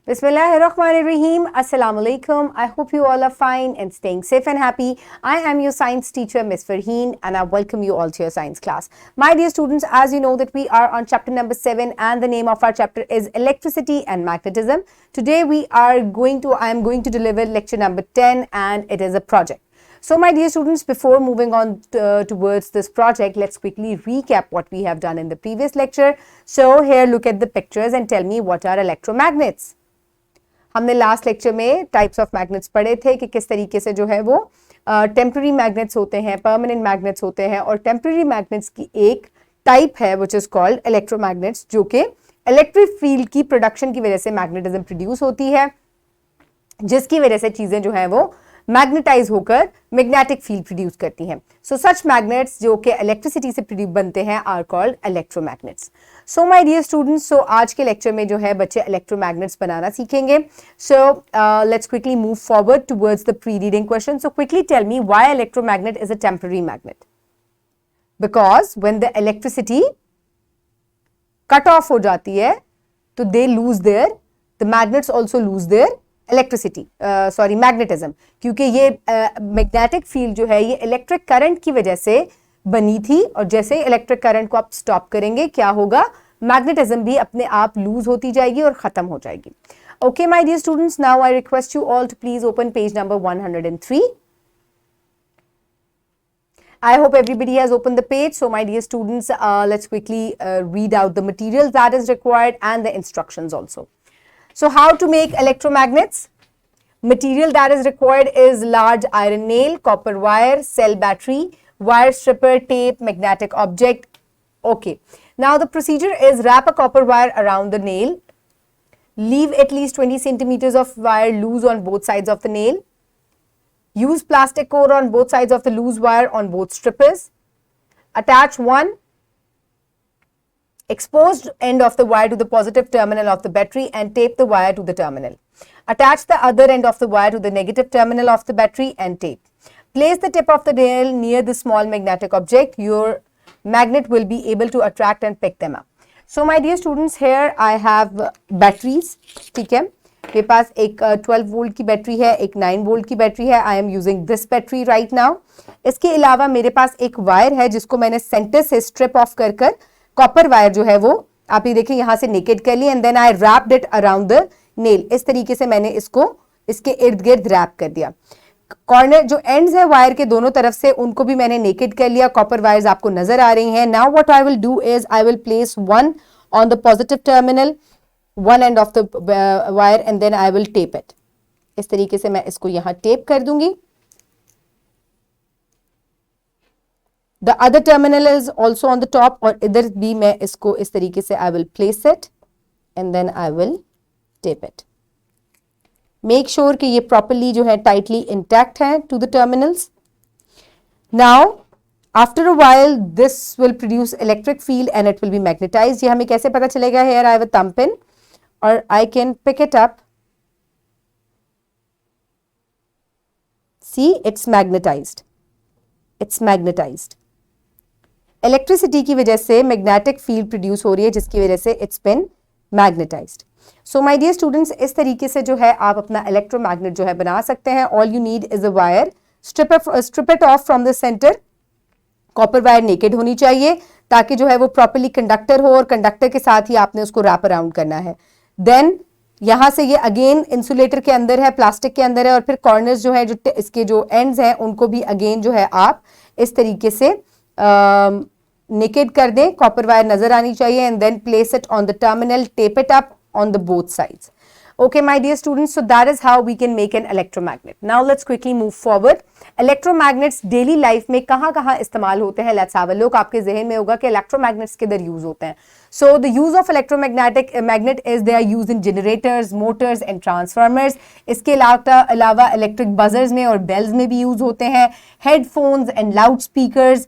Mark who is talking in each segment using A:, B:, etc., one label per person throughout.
A: Bismillahirrahmanirrahim. Assalamu alaikum. I hope you all are fine and staying safe and happy. I am your science teacher, Miss Farheen, and I welcome you all to your science class. My dear students, as you know that we are on chapter number 7 and the name of our chapter is electricity and magnetism. Today I am going to deliver lecture number 10 and it is a project. So my dear students, before moving on towards this project, let's quickly recap what we have done in the previous lecture. So here look at the pictures and tell me what are electromagnets. हमने last lecture में types of magnets पढ़े थे कि किस तरीके से जो है वो टेम्पररी मैग्नेट्स होते हैं, परमानेंट मैग्नेट्स होते हैं, और टेम्पररी मैग्नेट्स की एक टाइप है विच इज कॉल्ड इलेक्ट्रोमैग्नेट्स, जो कि इलेक्ट्रिक फील्ड की प्रोडक्शन की वजह से मैग्नेटिज्म प्रोड्यूस होती है, जिसकी वजह से चीजें जो है वो मैग्नेटाइज होकर मैग्नेटिक फील्ड प्रोड्यूस करती हैं. सो सच मैग्नेट्स जो कि इलेक्ट्रिसिटी से बनते हैं are called electromagnets. So my dear students, so आज के लेक्चर में जो है बच्चे इलेक्ट्रोमैग्नेट्स बनाना सीखेंगे. So let's quickly move forward towards the pre reading question. So quickly tell me why electromagnet is a temporary magnet. Because when the electricity cut off हो जाती है तो they lose their, the magnets also lose their magnetism, क्योंकि ये magnetic field जो है ये electric current की वजह से बनी थी, और जैसे इलेक्ट्रिक करंट को आप स्टॉप करेंगे क्या होगा, मैग्नेटिज्म भी अपने आप लूज होती जाएगी और खत्म हो जाएगी. Okay my dear students, now I request you all to please open page number 103. I hope everybody has opened the page. So my dear students, let's quickly read out the materials that is required and the instructions also. So how to make electromagnets? Material that is required is large iron nail, copper wire, cell battery, wire stripper, tape, magnetic object. Okay. Now the procedure is wrap a copper wire around the nail. Leave at least 20 centimeters of wire loose on both sides of the nail. Use plastic core on both sides of the loose wire on both strippers. Attach one exposed end of the wire to the positive terminal of the battery and tape the wire to the terminal. Attach the other end of the wire to the negative terminal of the battery and tape. Place the tip of the nail near the small magnetic object. Your magnet will be able to attract and pick them up. So my dear students, here I have batteries. ठीक है, मेरे पास एक 12 volt की battery है, एक 9 volt की battery है. I am using this battery right now. इसके अलावा मेरे पास एक वायर है जिसको मैंने सेंटर से स्ट्रिप ऑफ कर कॉपर वायर जो है वो आप ये देखिए यहाँ से नेकेड कर ली, and then I wrapped it around the nail. इस तरीके से मैंने इसको इसके इर्द गिर्द रैप कर दिया. कॉर्नर जो एंड्स है वायर के दोनों तरफ से उनको भी मैंने नेकेड कर लिया. कॉपर वायर्स आपको नजर आ रही हैं. Now what I will do is I will place one on the positive terminal, one end of the wire, and then I will tape it. इस तरीके से मैं इसको यहाँ टेप कर दूंगी. The other terminal is also on the top, और इधर भी मैं इसको इस तरीके से I will place it and then I will tape it. Make sure कि ये properly जो है tightly intact है to the terminals. Now after a while this will produce electric field and it will be magnetized. ये हमें कैसे पता चलेगा? Here I have a thumb pin or I can pick it up. See, it's magnetized. It's magnetized. Electricity की वजह से magnetic field produce हो रही है जिसकी वजह से it's been magnetized. So my dear students, इस तरीके से जो है आप अपना इलेक्ट्रोमैग्नेट जो है बना सकते हैं. All you need is a wire. Strip it of from the centre. Copper wire naked होनी चाहिए ताकि जो है वो प्रॉपर्ली कंडक्टर हो, और कंडक्टर के साथ ही आपने उसको रैप अराउंड करना है. देन यहाँ से ये अगेन इंसुलेटर के अंदर है, प्लास्टिक के अंदर है, और फिर कॉर्नर्स जो है जो इसके जो एंड्स हैं उनको भी अगेन जो है आप इस तरीके से नेकेड कर दें. कॉपर वायर नजर आनी चाहिए, and then place it on the terminal, tape it up on the both sides. Okay my dear students, so that is how we can make an electromagnet. Now let's quickly move forward. Electromagnets daily life में कहाँ इस्तेमाल होते हैं? Let's have a look. आपके जहन में होगा कि electromagnets किधर यूज होते हैं. So the use of magnet is they are used in generators, motors and transformers. इसके अलावा electric buzzers में और bells में भी यूज होते हैं. Headphones and loudspeakers,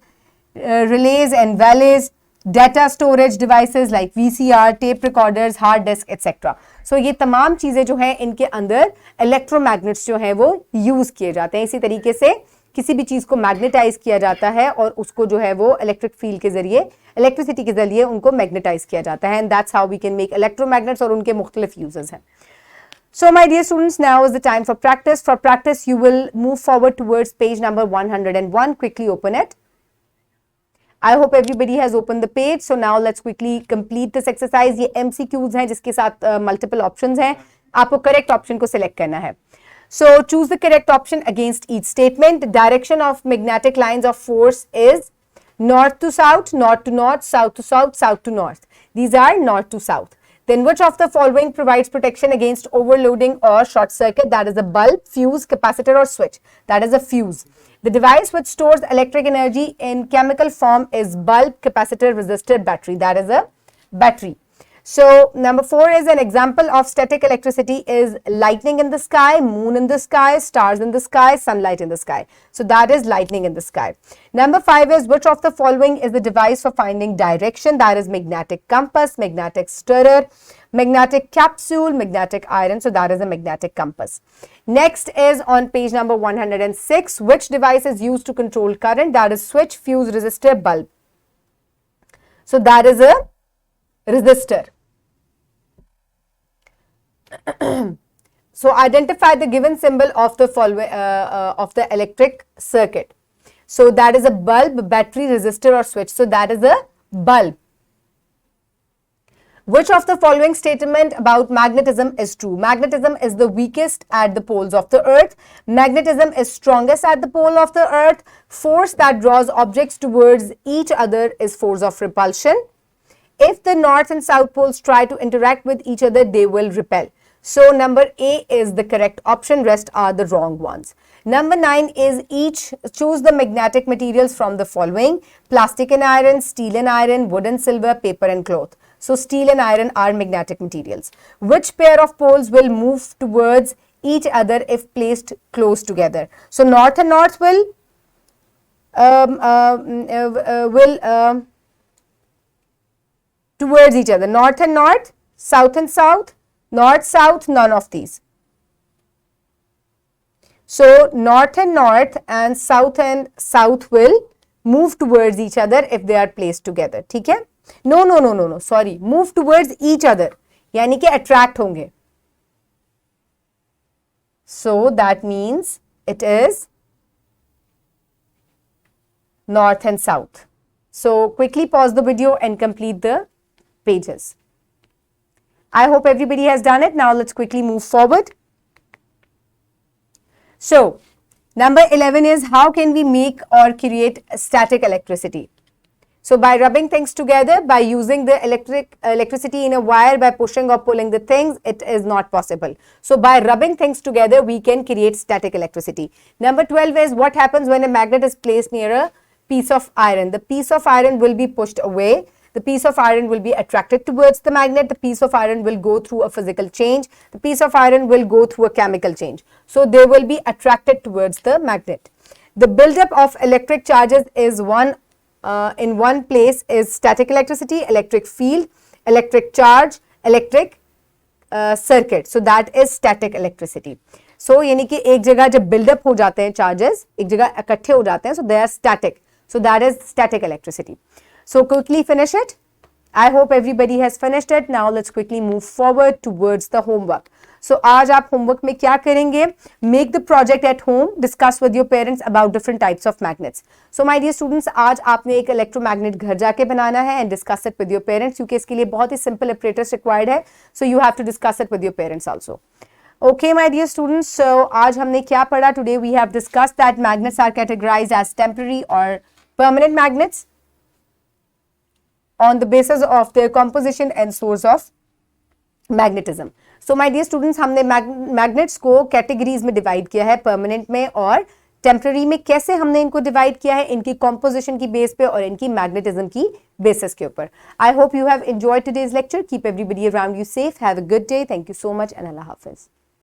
A: relays and valleys, data storage devices like VCR, tape recorders, hard disk, etc. So ये तमाम चीजें जो हैं इनके अंदर इलेक्ट्रोमैग्नेट्स जो हैं वो यूज किए जाते हैं. इसी तरीके से किसी भी चीज को मैग्नेटाइज किया जाता है और उसको जो है वो इलेक्ट्रिक फील्ड के जरिए, इलेक्ट्रिसिटी के जरिए उनको मैग्नेटाइज किया जाता है. And that's how we can make electromagnets, और उनके मुख्तलिफ यूजेस हैं. So my dear students, now is the time for practice. For practice, you will move forward towards page number 101. Quickly open it. I hope everybody has opened the page. So now let's quickly complete this exercise. ये MCQs हैं जिसके साथ multiple options हैं. आपको correct option को select करना है. So choose the correct option against each statement. The direction of magnetic lines of force is north to south, north to north, south to south, south to north. These are north to south. Then which of the following provides protection against overloading or short circuit? That is a bulb, fuse, capacitor or switch. That is a fuse. The device which stores electric energy in chemical form is bulb, capacitor, resistor, battery. That is a battery. So number 4 is an example of static electricity is lightning in the sky, moon in the sky, stars in the sky, sunlight in the sky. So that is lightning in the sky. Number 5 is which of the following is the device for finding direction? That is magnetic compass, magnetic stirrer, magnetic capsule, magnetic iron. So that is a magnetic compass. Next is on page number 106. Which device is used to control current? That is switch, fuse, resistor, bulb. So that is a resistor. So identify the given symbol of the following of the electric circuit. So that is a bulb, battery, resistor or switch. So that is a bulb. Which of the following statement about magnetism is true? Magnetism is the weakest at the poles of the earth. Magnetism is strongest at the pole of the earth. Force that draws objects towards each other is force of repulsion. If the north and south poles try to interact with each other, they will repel. So number A is the correct option, rest are the wrong ones. Number 9 is choose the magnetic materials from the following: plastic and iron, steel and iron, wood and silver, paper and cloth. So steel and iron are magnetic materials. Which pair of poles will move towards each other if placed close together? So north and north will towards each other. North and north, south and south, north, south, none of these. So north and south will move towards each other if they are placed together. ठीक है? No, sorry. Move towards each other. यानी कि attract होंगे. So that means it is north and south. So quickly pause the video and complete the pages. I hope everybody has done it. Now let's quickly move forward. So number 11 is how can we make or create static electricity? So by rubbing things together, by using the electricity in a wire, by pushing or pulling the things, it is not possible. So by rubbing things together, we can create static electricity. Number 12 is what happens when a magnet is placed near a piece of iron. The piece of iron will be pushed away. The piece of iron will be attracted towards the magnet. The piece of iron will go through a physical change. The piece of iron will go through a chemical change. So they will be attracted towards the magnet. The buildup of electric charges is in one place is static electricity, electric field, electric charge, electric circuit. So that is static electricity. So यानी कि एक जगह जब buildup हो जाते हैं charges, एक जगह इकट्ठे हो जाते हैं, so they are static. So that is static electricity. So quickly finish it. I hope everybody has finished it. Now let's quickly move forward towards the homework. So आज आप homework में क्या करेंगे? Make the project at home. Discuss with your parents about different types of magnets. So my dear students, आज आपने एक electromagnet घर जाके बनाना है and discuss it with your parents क्योंकि इसके लिए बहुत ही simple apparatus required है. So you have to discuss it with your parents also. Okay, my dear students. So आज हमने क्या पढ़ा? Today we have discussed that magnets are categorized as temporary or permanent magnets on the basis of their composition and source of magnetism. So my dear students, हमने magnets को categories में divide किया है, permanent में और temporary में. कैसे हमने इनको divide किया है? इनकी composition की base पे और इनकी magnetism की basis के ऊपर. I hope you have enjoyed today's lecture. Keep everybody around you safe. Have a good day. Thank you so much and Allah Hafiz.